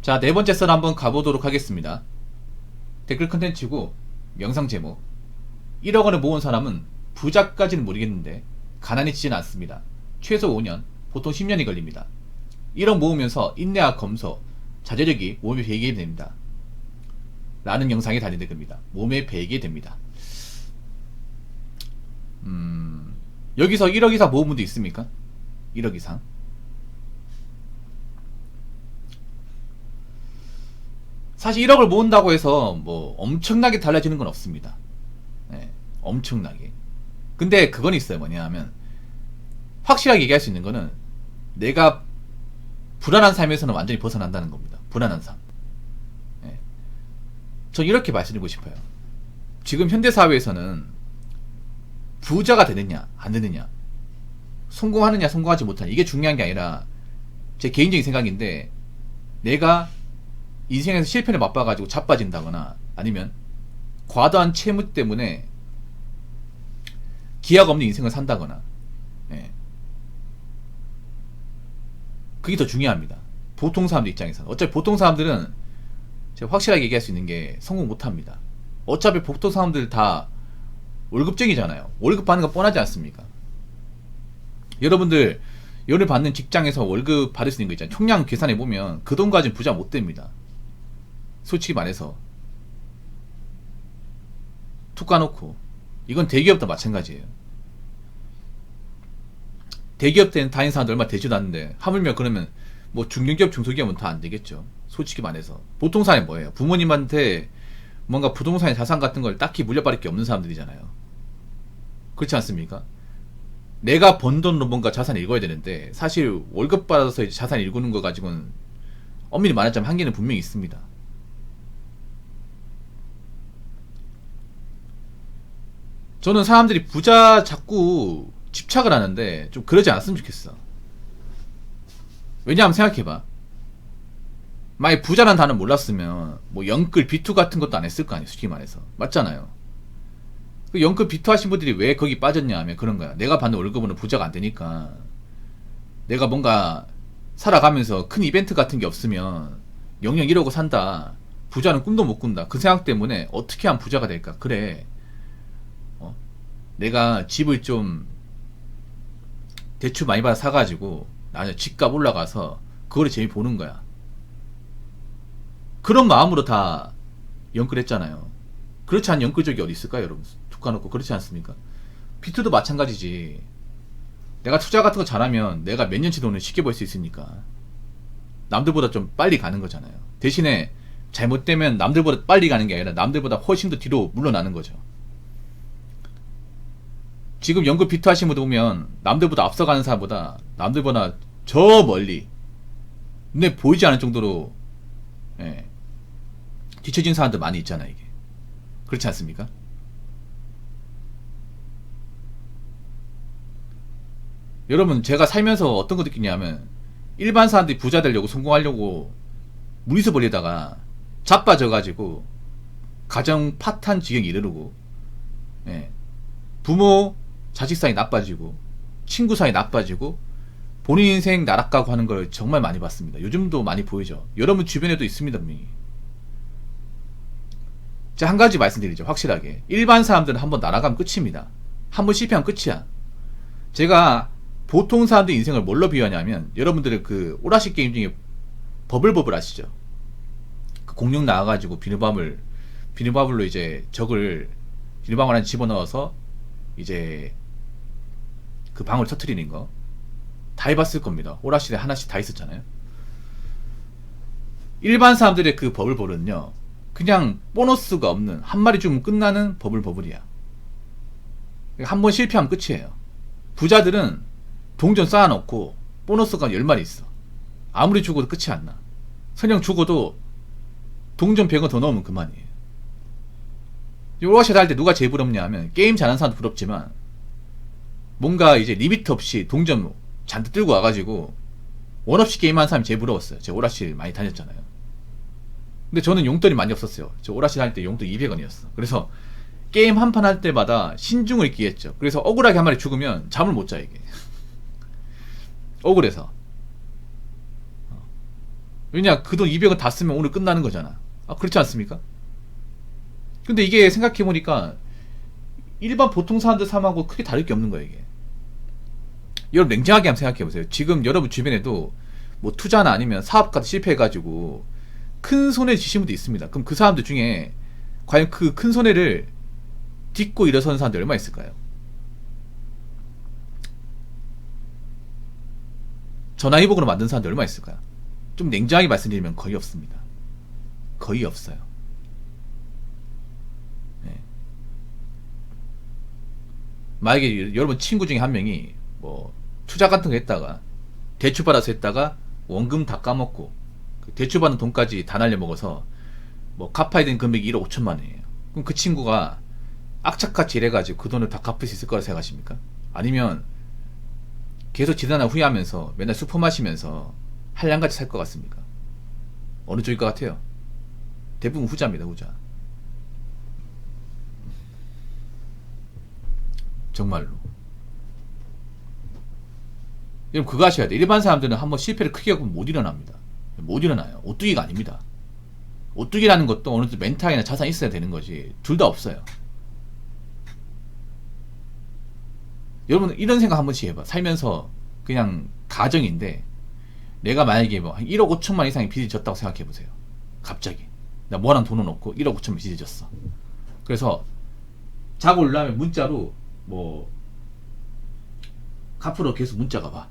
자, 네 번째 썰 한번 가보도록 하겠습니다. 댓글 컨텐츠고 영상 제목 1억 원을 모은 사람은 부자까지는 모르겠는데 가난해지진 않습니다. 최소 5년, 보통 10년이 걸립니다. 1억 모으면서 인내와 검소, 자제력이 몸에 배이게 됩니다. 라는 영상에 달린 댓글입니다. 몸에 배이게 됩니다. 여기서 1억 이상 모은 분도 있습니까? 1억 이상? 사실 1억을 모은다고 해서 뭐 엄청나게 달라지는 건 없습니다. 네, 엄청나게. 근데 그건 있어요. 뭐냐 하면 확실하게 얘기할 수 있는 거는 내가 불안한 삶에서는 완전히 벗어난다는 겁니다. 불안한 삶. 네. 전 이렇게 말씀드리고 싶어요. 지금 현대사회에서는 부자가 되느냐 안 되느냐, 성공하느냐 성공하지 못하느냐, 이게 중요한 게 아니라 제 개인적인 생각인데, 내가 인생에서 실패를 맛봐가지고 자빠진다거나 아니면 과도한 채무 때문에 기약 없는 인생을 산다거나, 예, 그게 더 중요합니다. 보통 사람들 입장에서는. 어차피 보통 사람들은 제가 확실하게 얘기할 수 있는 게 성공 못합니다. 어차피 보통 사람들 다 월급쟁이잖아요. 월급 받는 거 뻔하지 않습니까? 여러분들 연을 받는 직장에서 월급 받을 수 있는 거 있잖아요. 총량 계산해보면 그 돈 가지고 부자 못 됩니다. 솔직히 말해서 툭 까놓고. 이건 대기업도 마찬가지예요. 대기업 때는 다닌 사람들 얼마 되지도 않는데 하물며 그러면 뭐 중견기업 중소기업은 다 안되겠죠. 솔직히 말해서 보통 사람이 뭐예요? 부모님한테 뭔가 부동산의 자산 같은 걸 딱히 물려받을 게 없는 사람들이잖아요. 그렇지 않습니까? 내가 번 돈으로 뭔가 자산을 읽어야 되는데, 사실 월급 받아서 이제 자산 읽는 거 가지고는 엄밀히 말하자면 한계는 분명히 있습니다. 저는 사람들이 부자 자꾸 집착을 하는데 좀 그러지 않았으면 좋겠어. 왜냐하면 생각해봐. 만약 부자란 단어 몰랐으면 뭐 영끌 비투 같은 것도 안 했을 거 아니에요. 솔직히 말해서. 맞잖아요. 그 영끌 비투 하신 분들이 왜 거기 빠졌냐 하면 그런 거야. 내가 받는 월급으로 부자가 안 되니까, 내가 뭔가 살아가면서 큰 이벤트 같은 게 없으면 영영 이러고 산다, 부자는 꿈도 못 꾼다, 그 생각 때문에 어떻게 하면 부자가 될까. 그래, 내가 집을 좀 대출 많이 받아 사가지고 나중에 집값 올라가서 그거를 재미 보는 거야. 그런 마음으로 다 영끌했잖아요. 그렇지 않은 영끌족이 어디 있을까요, 여러분? 툭 까놓고. 그렇지 않습니까? 비투도 마찬가지지. 내가 투자 같은 거 잘하면 내가 몇 년치 돈을 쉽게 벌 수 있으니까 남들보다 좀 빨리 가는 거잖아요. 대신에 잘못되면 남들보다 빨리 가는 게 아니라 남들보다 훨씬 더 뒤로 물러나는 거죠. 지금 연극 비투 하신 분들 보면 남들보다 앞서가는 사람보다 남들보다 저 멀리 눈에 보이지 않을 정도로, 예, 뒤처진 사람들 많이 있잖아요. 이게 그렇지 않습니까? 여러분, 제가 살면서 어떤 거 느끼냐면, 일반 사람들이 부자 되려고 성공하려고 무리수 벌리다가 자빠져가지고 가정 파탄 지경에 이르르고, 예, 부모 자식 사이 나빠지고 친구 사이 나빠지고 본인 인생 나락가고 하는 걸 정말 많이 봤습니다. 요즘도 많이 보이죠. 여러분 주변에도 있습니다, 분명히. 제가 한 가지 말씀드리죠. 확실하게 일반 사람들은 한번 날아가면 끝입니다. 한번 실패하면 끝이야. 제가 보통 사람들 인생을 뭘로 비유하냐면, 여러분들은 그 오락실 게임 중에 버블버블 아시죠? 그 공룡 나와가지고 비누바블로 이제 적을 비누방울 안에 집어넣어서 이제 그 방울 터트리는 거 다 해봤을 겁니다. 오락실에 하나씩 다 있었잖아요. 일반 사람들의 그 버블버블은요, 그냥 보너스가 없는, 한 마리 죽으면 끝나는 버블버블이야. 한 번 실패하면 끝이에요. 부자들은 동전 쌓아놓고 보너스가 10마리 있어. 아무리 죽어도 끝이 안 나. 설령 죽어도 동전 100원 더 넣으면 그만이에요. 오락실 할 때 누가 제일 부럽냐 하면, 게임 잘하는 사람도 부럽지만 뭔가 이제 리미트 없이 동전 잔뜩 들고 와가지고 원 없이 게임하는 사람이 제일 부러웠어요. 제가 오락실 많이 다녔잖아요. 근데 저는 용돈이 많이 없었어요. 저 오락실 할 때 용돈 200원이었어. 그래서 게임 한 판 할 때마다 신중을 기했죠. 그래서 억울하게 한 마리 죽으면 잠을 못 자, 이게. 억울해서. 왜냐, 그 돈 200원 다 쓰면 오늘 끝나는 거잖아. 아, 그렇지 않습니까? 근데 이게 생각해보니까 일반 보통 사람들 삶하고 크게 다를 게 없는 거예요, 이게. 여러분, 냉정하게 한번 생각해보세요. 지금 여러분 주변에도 뭐 투자나 아니면 사업 같은 실패해가지고 큰 손해 지신 분도 있습니다. 그럼 그 사람들 중에 과연 그 큰 손해를 딛고 일어서는 사람들이 얼마 있을까요? 전화위복으로 만든 사람들 얼마 있을까요? 좀 냉정하게 말씀드리면 거의 없습니다. 거의 없어요. 네. 만약에 여러분 친구 중에 한 명이 뭐 투자 같은 거 했다가 대출 받아서 했다가 원금 다 까먹고 그 대출 받은 돈까지 다 날려먹어서 뭐 갚아야 되는 금액이 1억 5천만 원이에요. 그럼 그 친구가 악착같이 일해가지고 그 돈을 다 갚을 수 있을 거라 생각하십니까? 아니면 계속 지단을 후회하면서 맨날 술 마시면서 한량같이 살 것 같습니까? 어느 쪽일 것 같아요? 대부분 후자입니다, 후자. 정말로. 여러분 그거 아셔야 돼. 일반 사람들은 한번 실패를 크게 하고 못 일어납니다. 못 일어나요. 오뚜기가 아닙니다. 오뚜기라는 것도 어느 정도 멘탈이나 자산이 있어야 되는 거지. 둘 다 없어요. 여러분 이런 생각 한 번씩 해봐. 살면서 그냥 가정인데 내가 만약에 뭐 한 1억 5천만 이상의 빚이 졌다고 생각해 보세요. 갑자기 나 뭐랑 돈은 없고 1억 5천만 빚이 졌어. 그래서 자고 일어나면 문자로 뭐 카프로 계속 문자가 와.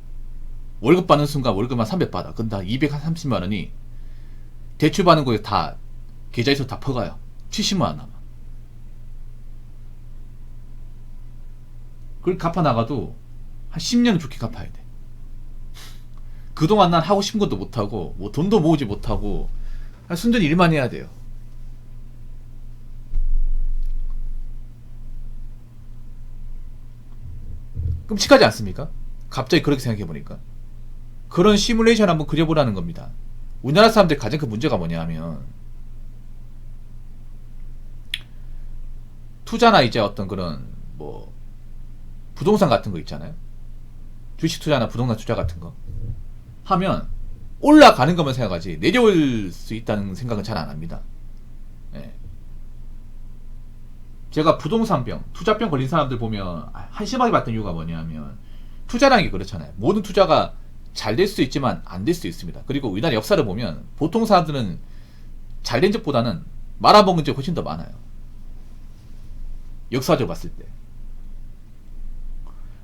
월급 받는 순간 월급만 300 받아. 그럼 다 230만 원이 대출 받는 거에 다 계좌에서 다 퍼가요. 70만 원 남아. 그걸 갚아 나가도 한 10년은 좋게 갚아야 돼. 그동안 난 하고 싶은 것도 못하고 뭐 돈도 모으지 못하고 순전히 일만 해야 돼요. 끔찍하지 않습니까? 갑자기 그렇게 생각해보니까. 그런 시뮬레이션 한번 그려보라는 겁니다. 우리나라 사람들 가장 큰 문제가 뭐냐 하면 투자나 이제 어떤 그런 뭐 부동산 같은 거 있잖아요. 주식 투자나 부동산 투자 같은 거 하면 올라가는 것만 생각하지 내려올 수 있다는 생각은 잘 안 합니다. 예. 제가 부동산병, 투자병 걸린 사람들 보면 한심하게 봤던 이유가 뭐냐면 투자라는 게 그렇잖아요. 모든 투자가 잘 될 수 있지만 안 될 수 있습니다. 그리고 우리나라 역사를 보면 보통 사람들은 잘 된 적보다는 말아먹은 적이 훨씬 더 많아요. 역사적으로 봤을 때.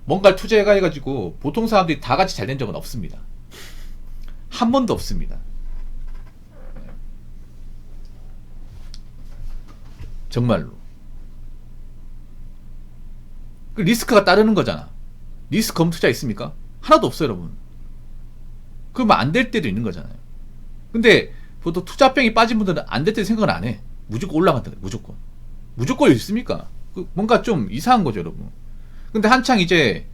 뭔가를 투자해가지고 보통 사람들이 다 같이 잘 된 적은 없습니다. 한 번도 없습니다. 정말로. 그 리스크가 따르는 거잖아. 리스크 없는 투자 있습니까? 하나도 없어요, 여러분. 그러면 안 될 때도 있는 거잖아요. 근데 보통 투자병이 빠진 분들은 안 될 때 생각을 안 해. 무조건 올라간다. 무조건. 무조건 있습니까? 뭔가 좀 이상한 거죠, 여러분. 근데 한창 이제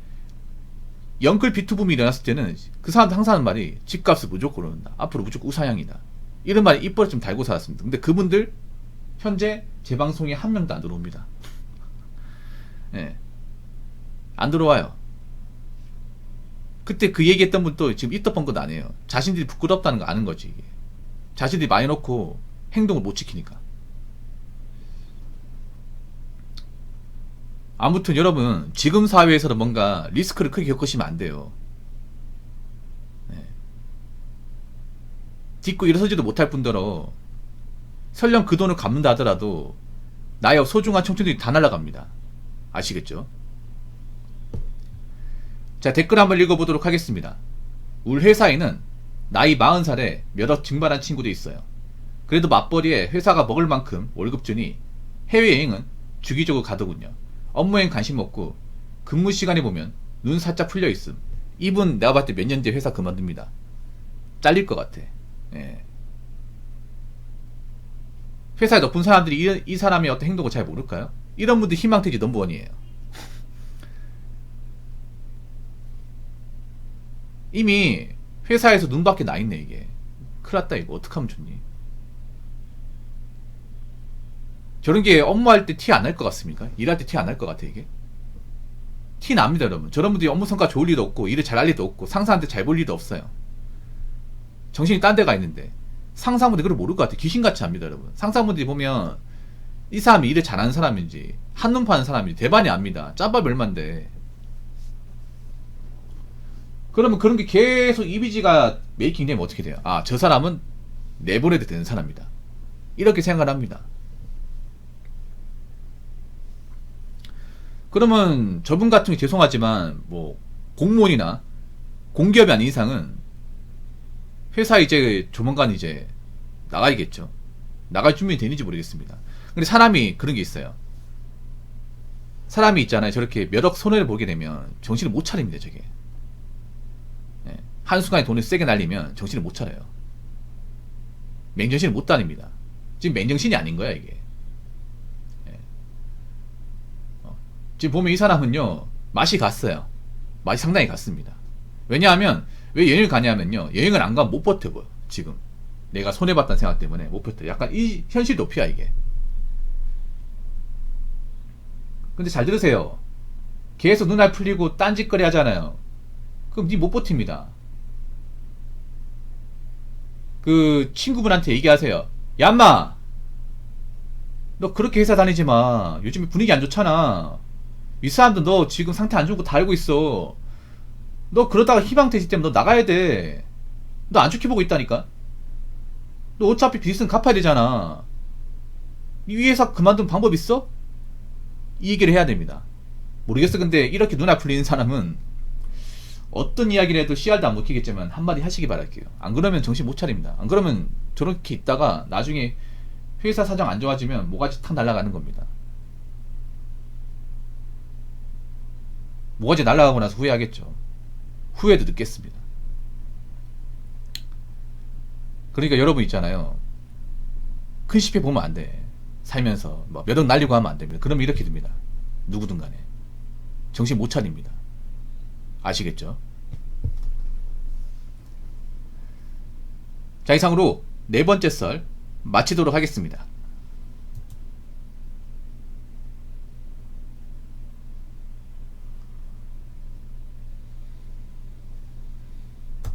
영끌 비투붐이 일어났을 때는 그 사람들 항상 하는 말이 집값을 무조건 오른다. 앞으로 무조건 우상향이다. 이런 말이 입버릇 좀 달고 살았습니다. 근데 그분들 현재 제 방송에 한 명도 안 들어옵니다. 예. 안 들어와요. 그때 그 얘기했던 분도 지금 입덕 것도 안 해요. 자신들이 부끄럽다는 거 아는 거지. 이게. 자신들이 많이 놓고 행동을 못 지키니까. 아무튼 여러분 지금 사회에서는 뭔가 리스크를 크게 겪으시면 안 돼요. 네. 딛고 일어서지도 못할 뿐더러 설령 그 돈을 갚는다 하더라도 나의 소중한 청춘들이 다 날아갑니다. 아시겠죠? 자, 댓글 한번 읽어보도록 하겠습니다. 우리 회사에는 나이 40살에 몇억 증발한 친구도 있어요. 그래도 맞벌이에 회사가 먹을 만큼 월급 주니 해외여행은 주기적으로 가더군요. 업무엔 관심 없고 근무 시간에 보면 눈 살짝 풀려 있음. 이분 내가 봤을 때 몇 년 뒤에 회사 그만둡니다. 잘릴 것 같아. 예. 회사에 높은 사람들이 이 사람의 어떤 행동을 잘 모를까요? 이런 분들 희망퇴지 넘버원이에요. 이미 회사에서 눈밖에 나 있네 이게. 큰일 났다 이거. 어떡하면 좋니? 저런 게 업무할 때 티 안 날 것 같습니까? 일할 때 티 안 날 것 같아 이게? 티 납니다 여러분. 저런 분들이 업무 성과 좋을 리도 없고 일을 잘할 리도 없고 상사한테 잘 볼 리도 없어요. 정신이 딴 데가 있는데. 상사분들이 그걸 모를 것 같아요. 귀신같이 합니다, 여러분. 상사분들이 보면 이 사람이 일을 잘하는 사람인지 한눈 파는 사람인지 대반이 압니다. 짬밥 얼만데. 그러면 그런 게 계속 이미지가 메이킹 되면 어떻게 돼요? 아, 저 사람은 내보내도 되는 사람이다. 이렇게 생각을 합니다. 그러면 저분 같은 게 죄송하지만 뭐 공무원이나 공기업이 아닌 이상은 회사 이제 조만간 이제 나가야겠죠. 나갈 준비 되는지 모르겠습니다. 근데 사람이 그런 게 있어요. 사람이 있잖아요. 저렇게 몇 억 손해를 보게 되면 정신을 못 차립니다. 저게. 예. 한순간에 돈을 세게 날리면 정신을 못 차려요. 맹정신을 못 다닙니다. 지금 맹정신이 아닌 거야 이게. 예. 지금 보면 이 사람은요 맛이 갔어요. 맛이 상당히 갔습니다. 왜냐하면 왜 여행을 가냐면요 여행을 안 가면 못 버텨요. 지금 내가 손해봤다는 생각 때문에 못 버텨. 약간 이 현실 도피야 이게. 근데 잘 들으세요. 계속 눈알 풀리고 딴짓거리 하잖아요. 그럼 니 못 버팁니다. 그 친구분한테 얘기하세요. 야 인마 너 그렇게 회사 다니지 마. 요즘에 분위기 안 좋잖아. 이 사람도 너 지금 상태 안 좋은 거 다 알고 있어. 너 그러다가 희망퇴직 때문에 너 나가야 돼. 너 안 좋게 보고 있다니까. 너 어차피 빚은 갚아야 되잖아. 이 회사 그만둔 방법 있어? 이 얘기를 해야 됩니다. 모르겠어. 근데 이렇게 눈알 풀리는 사람은 어떤 이야기를 해도 씨알도 안 먹히겠지만 한마디 하시기 바랄게요. 안 그러면 정신 못 차립니다. 안 그러면 저렇게 있다가 나중에 회사 사정 안 좋아지면 모가지 탁 날아가는 겁니다. 모가지 날아가고 나서 후회하겠죠. 후회도 늦겠습니다. 그러니까 여러분 있잖아요. 큰 실패 보면 안 돼. 살면서 뭐 몇 억 날리고 하면 안 됩니다. 그러면 이렇게 됩니다. 누구든 간에 정신 못 차립니다. 아시겠죠? 자, 이상으로 네 번째 썰 마치도록 하겠습니다.